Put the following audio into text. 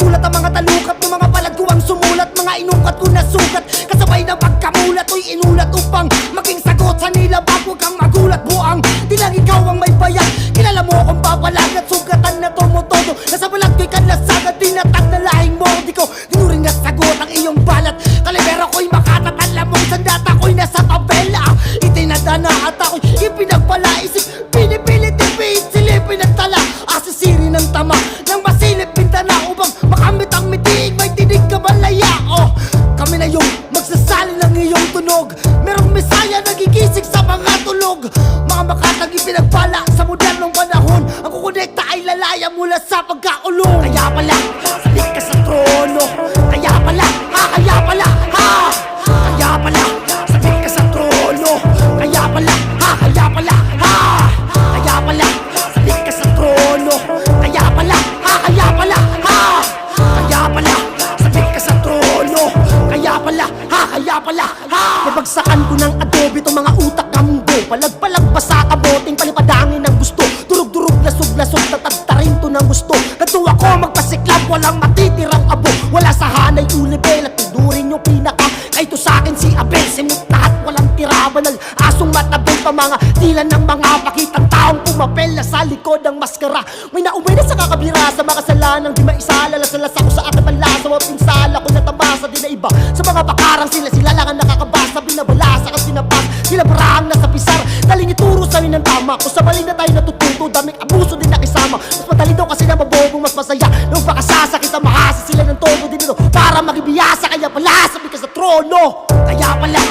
nagulat ang mga talukat ng mga palad ko ang sumulat. Mga inukat ko na sugat, kasabay ng pagkamulat. Uy, inulat upang maging sagot sa nilabag. Huwag kang magulat, buang, di lang ikaw ang may bayag. Kilala mo akong papalag at sugatan na tumutodo. Nasa balat ko'y kanlasagad, tinatag na lahing mo. Di ko tinuring na sagot ang iyong balat. Kalibera ko'y makatatala mong sandata ko'y nasa tabela. Itinadana at ako'y ipinagpala. Isip, pinipilit, ipihit, silipin at tala. Asisiri ng tama, nang masilip pintana. Upang makamit ang mitiig, may tinig ka malaya. Oh, kami na yung magsasali ng iyong tunog. Merong misaya nagigising sa mga tulog. Mga makatag ipinagpala sa modernong panahon. Ang kukonekta ay lalaya mula sa pagkaulong. Kaya pala, salik ka sa trono. Kaya pala, ha, kaya pala, ha. Kaya pala, salik ka sa trono. Kaya pala, ha, kaya pala, ha. Kaya pala, salik ka sa trono. Kaya pala, ha, kaya pala, ha. Kaya pala, salik ka sa trono. Kaya pala, ha, kaya pala, ha. Nabagsakan ko ng adobe itong mga utak na mundo. Palag-palag pa sa kaboting palipadangin ng gusto. Durug-durug, lasog-lasog, tatagtarin to ng gusto. Natuwa ko magpasiklab, walang matitirang abo. Wala sa hanay ulibel at tudurin yung pinaka. Kahit sa'kin si Abel, simut lahat, walang tira. Banal, asong matabel pa mga tila ng mga pakitang taong pumapel na sa likod ng maskara. May naumay na sa kakabira sa mga kasalanang di maisala. Lasalas ako sa aking panlasa, mga pinsala ko natabasa. Di na iba sa mga bakarang sila lang ang nakakabasa. Binabalasa ka sinapas, sila parang nasa pisar. Daling ituro sa'yo ng tama, kung sa mali na tayo natututo. Daming abuso din nakisama, mas madali daw kasi na mabobong. Mas masaya nung pakasasakit ang mahasa sila ng todo din ito para magibiyasa. Kaya pala sabi ka sa trono. Kaya pala